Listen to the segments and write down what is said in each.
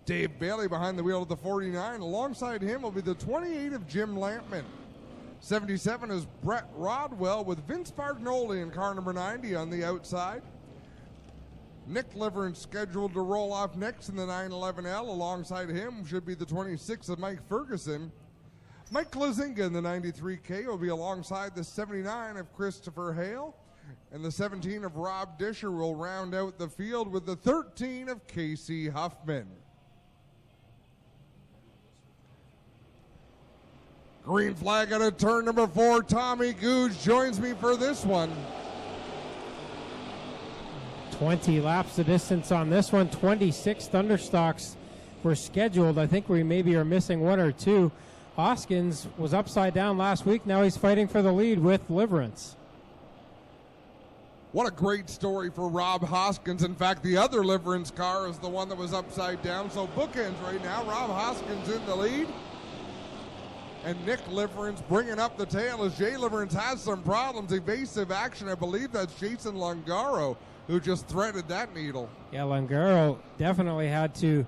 Dave Bailey behind the wheel of the 49. Alongside him will be the 28 of Jim Lampman. 77 is Brett Rodwell with Vince Fargnoli in car number 90 on the outside. Nick Liverance scheduled to roll off next in the 911L. Alongside him should be the 26 of Mike Ferguson. Mike Klazinga in the 93K will be alongside the 79 of Christopher Hale. And the 17 of Rob Disher will round out the field with the 13 of Casey Huffman. Green flag out of turn number 4. Tommy Gouge joins me for this one. 20 laps the distance on this one. 26 Thunderstocks were scheduled. I think we maybe are missing one or two. Hoskins was upside down last week. Now he's fighting for the lead with Liverance. What a great story for Rob Hoskins. In fact, the other Liverance car is the one that was upside down. So bookends right now. Rob Hoskins in the lead. And Nick Liverance bringing up the tail as Jay Liverance has some problems. Evasive action. I believe that's Jason Longaro who just threaded that needle. Yeah, Longaro definitely had to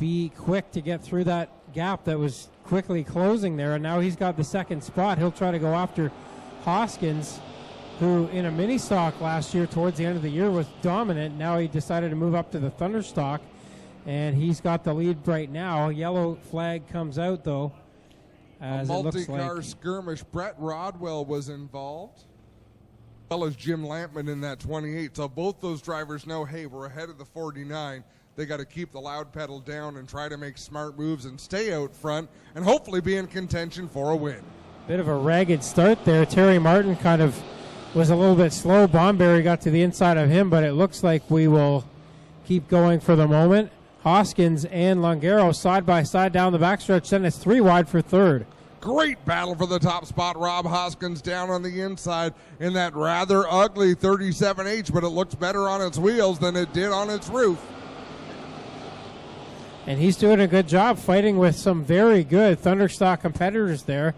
be quick to get through that gap that was quickly closing there. And now he's got the second spot. He'll try to go after Hoskins, who in a mini stock last year towards the end of the year was dominant. Now he decided to move up to the Thunderstock, and he's got the lead right now. Yellow flag comes out, though. As a it looks multi-car like skirmish. Brett Rodwell was involved, as well as Jim Lampman in that 28. So both those drivers know, hey, we're ahead of the 49. They got to keep the loud pedal down and try to make smart moves and stay out front and hopefully be in contention for a win. Bit of a ragged start there. Terry Martin kind of was a little bit slow. Bomberry got to the inside of him, but it looks like we will keep going for the moment. Hoskins and Longaro side by side down the backstretch. Then it's 3 wide for third. Great battle for the top spot. Rob Hoskins down on the inside in that rather ugly 37H, but it looks better on its wheels than it did on its roof. And he's doing a good job fighting with some very good Thunderstock competitors there.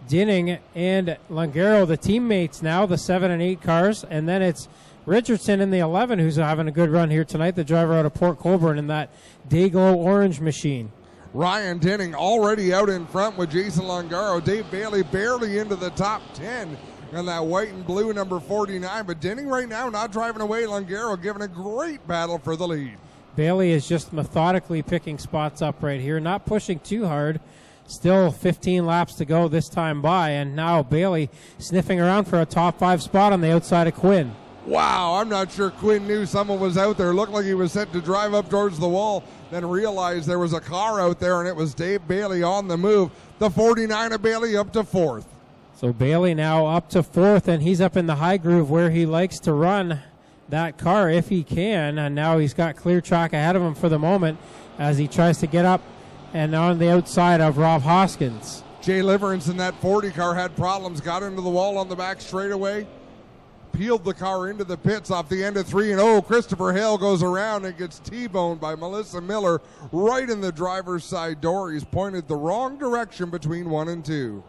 Dinning and Longaro, the teammates now, the 7 and 8 cars. And then it's Richardson in the 11 who's having a good run here tonight, the driver out of Port Colborne in that Dayglow orange machine. Ryan Dinning already out in front with Jason Longaro. Dave Bailey barely into the top 10 in that white and blue number 49. But Dinning right now not driving away. Longaro giving a great battle for the lead. Bailey is just methodically picking spots up right here, not pushing too hard. Still 15 laps to go this time by, and now Bailey sniffing around for a top 5 spot on the outside of Quinn. Wow, I'm not sure Quinn knew someone was out there. Looked like he was set to drive up towards the wall, then realized there was a car out there, and it was Dave Bailey on the move. The 49 of Bailey up to 4th. So Bailey now up to 4th, and he's up in the high groove where he likes to run that car if he can, and now he's got clear track ahead of him for the moment as he tries to get up and on the outside of Rob Hoskins. Jay Liverance in that 40 car had problems, got into the wall on the back straightaway, peeled the car into the pits off the end of 3 and 0. Christopher Hale goes around and gets T-boned by Melissa Miller right in the driver's side door. He's pointed the wrong direction between 1 and 2.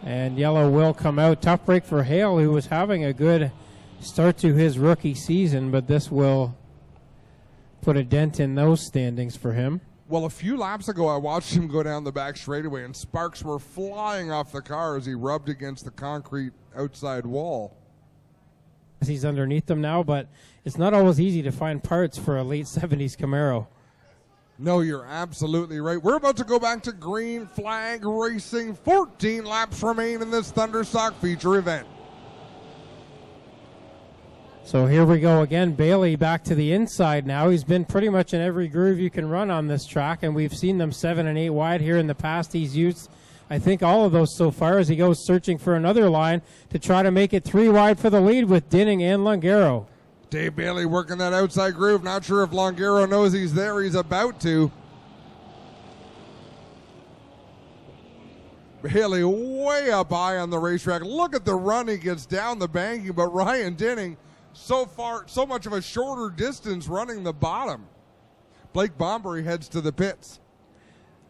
And yellow will come out. Tough break for Hale, who was having a good start to his rookie season, but this will put a dent in those standings for him. Well, a few laps ago, I watched him go down the back straightaway, and sparks were flying off the car as he rubbed against the concrete outside wall. He's underneath them now, but it's not always easy to find parts for a late 70s Camaro. No, you're absolutely right. We're about to go back to green flag racing. 14 laps remain in this Thunderstock feature event. So here we go again. Bailey back to the inside now. He's been pretty much in every groove you can run on this track, and we've seen them 7 and 8 wide here in the past. He's used, I think, all of those so far as he goes searching for another line to try to make it 3 wide for the lead with Dinning and Longaro. Dave Bailey working that outside groove. Not sure if Longaro knows he's there. He's about to. Bailey way up high on the racetrack. Look at the run he gets down the banking, but Ryan Dinning so much of a shorter distance running the bottom. Blake Bomberry heads to the pits.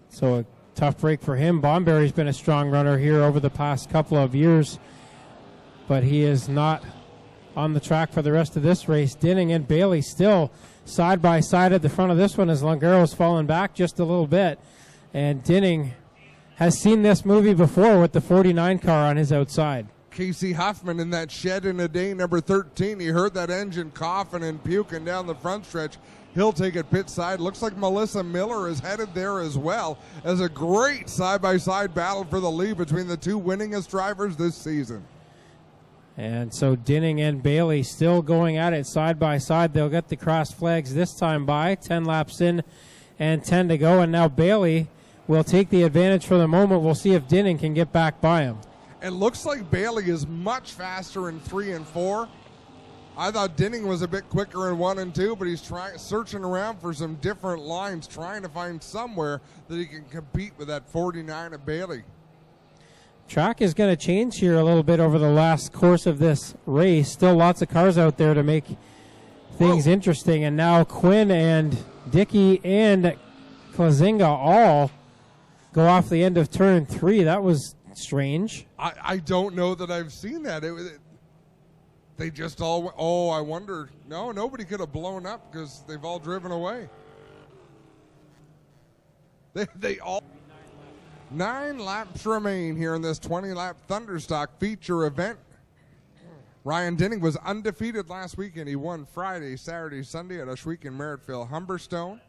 So a tough break for him. Bomberry's been a strong runner here over the past couple of years, but he is not on the track for the rest of this race. Dinning and Bailey still side by side at the front of this one as Longaro's fallen back just a little bit. And Dinning has seen this movie before with the 49 car on his outside. Casey Huffman in that shed in a day, number 13. He heard that engine coughing and puking down the front stretch. He'll take it pit side. Looks like Melissa Miller is headed there as well, as a great side-by-side battle for the lead between the two winningest drivers this season. And so Dinning and Bailey still going at it side by side. They'll get the cross flags this time by. 10 laps in and 10 to go. And now Bailey will take the advantage for the moment. We'll see if Dinning can get back by him. It looks like Bailey is much faster in 3 and 4. I thought Dinning was a bit quicker in 1 and 2, but he's searching around for some different lines, trying to find somewhere that he can compete with that 49 of Bailey. Track is going to change here a little bit over the last course of this race. Still lots of cars out there to make things interesting. And now Quinn and Dickey and Klazinga all go off the end of turn 3. That was strange. I don't know that I've seen that. They just all, I wonder. No, nobody could have blown up because they've all driven away. They all. 9 laps remain here in this 20-lap Thunderstock feature event. Ryan Dinning was undefeated last weekend. He won Friday, Saturday, Sunday at Ohsweken Merrittville Humberstone.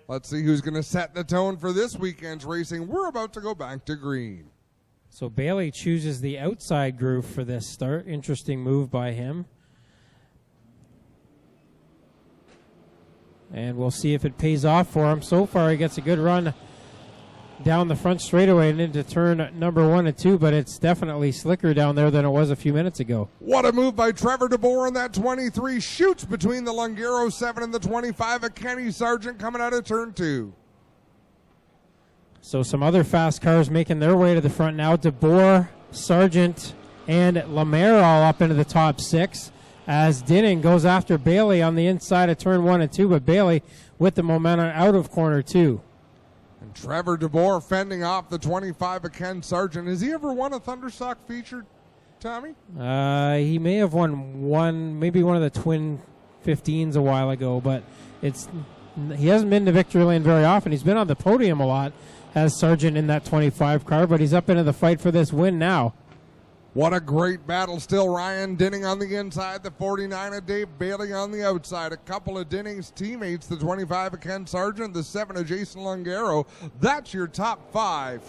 Let's see who's going to set the tone for this weekend's racing. We're about to go back to green. So Bailey chooses the outside groove for this start. Interesting move by him. And we'll see if it pays off for him. So far, he gets a good run down the front straightaway and into turn number 1 and 2, but it's definitely slicker down there than it was a few minutes ago. What a move by Trevor DeBoer in that 23. Shoots between the Longaro 7 and the 25 of Kenny Sargent coming out of turn 2. So some other fast cars making their way to the front now. DeBoer, Sargent, and Lemaire all up into the top 6 as Dinning goes after Bailey on the inside of turn 1 and 2, but Bailey with the momentum out of corner 2. And Trevor DeBoer fending off the 25 of Ken Sargent. Has he ever won a Thunderstock feature, Tommy? He may have won maybe one of the twin 15s a while ago, but he hasn't been to victory lane very often. He's been on the podium a lot, has Sargent in that 25 car, but he's up into the fight for this win now. What a great battle still. Ryan Dinning on the inside, the 49 of Dave Bailey on the outside. A couple of Dinning's teammates, the 25 of Ken Sargent, the 7 of Jason Longaro. That's your top 5.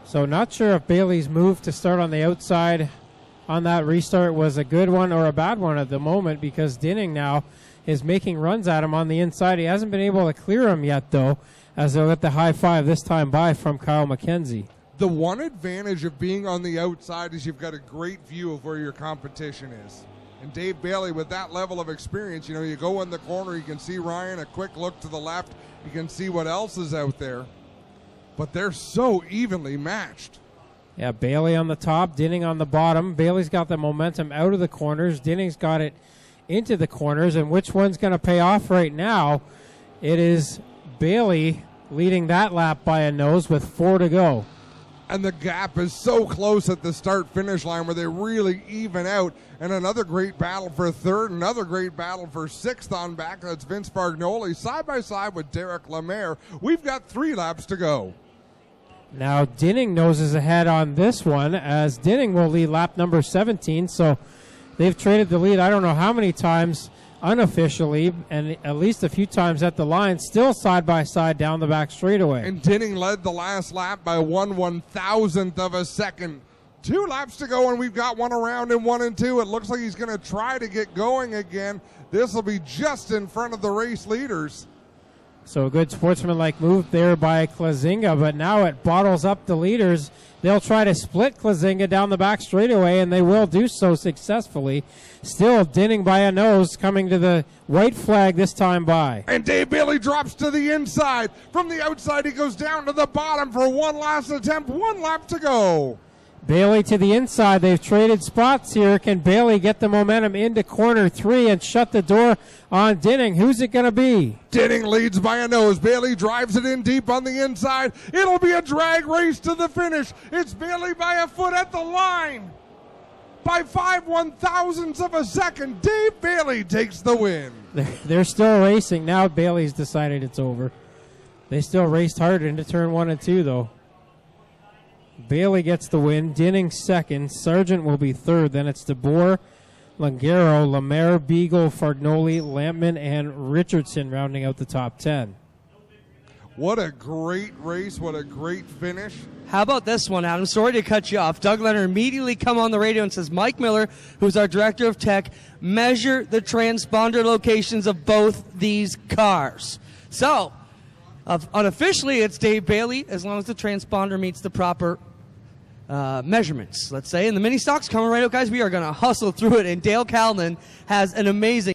So not sure if Bailey's move to start on the outside on that restart was a good one or a bad one at the moment, because Dinning now is making runs at him on the inside. He hasn't been able to clear him yet, though, as they'll get the high 5 this time by from Kyle McKenzie. The one advantage of being on the outside is you've got a great view of where your competition is. And Dave Bailey, with that level of experience, you go in the corner, you can see Ryan, a quick look to the left, you can see what else is out there. But they're so evenly matched. Yeah, Bailey on the top, Dinning on the bottom. Bailey's got the momentum out of the corners. Dinning's got it into the corners. And which one's going to pay off right now? It is Bailey leading that lap by a nose with 4 to go. And the gap is so close at the start-finish line where they really even out. And another great battle for 3rd, another great battle for 6th on back. That's Vince Bargnoli side by side with Derek Lemaire. We've got 3 laps to go. Now Dinning noses ahead on this one, as Dinning will lead lap number 17. So they've traded the lead I don't know how many times unofficially, and at least a few times at the line, still side by side down the back straightaway. And Dinning led the last lap by 1/1000th of a second. 2 laps to go, and we've got one around in 1 and 2. It looks like he's going to try to get going again. This will be just in front of the race leaders. So a good sportsmanlike move there by Klazinga, but now it bottles up the leaders. They'll try to split Klazinga down the back straightaway, and they will do so successfully. Still Dinning by a nose, coming to the white flag this time by. And Dave Bailey drops to the inside. From the outside, he goes down to the bottom for one last attempt. 1 lap to go. Bailey to the inside. They've traded spots here. Can Bailey get the momentum into corner 3 and shut the door on Dinning? Who's it going to be? Dinning leads by a nose. Bailey drives it in deep on the inside. It'll be a drag race to the finish. It's Bailey by a foot at the line. by 5/1000ths of a second. Dave Bailey takes the win. They're still racing. Now Bailey's decided it's over. They still raced hard into turn 1 and 2, though. Bailey gets the win. Dinning second. Sargent will be third. Then it's DeBoer, Langaro, Lemaire, Beagle, Fargnoli, Lampman, and Richardson rounding out the top 10. What a great race. What a great finish. How about this one, Adam? Sorry to cut you off. Doug Leonard immediately come on the radio and says, Mike Miller, who's our director of tech, measure the transponder locations of both these cars. So, unofficially, it's Dave Bailey, as long as the transponder meets the proper measurements, let's say. And the mini stock's coming right up, guys. We are going to hustle through it. And Dale Callan has an amazing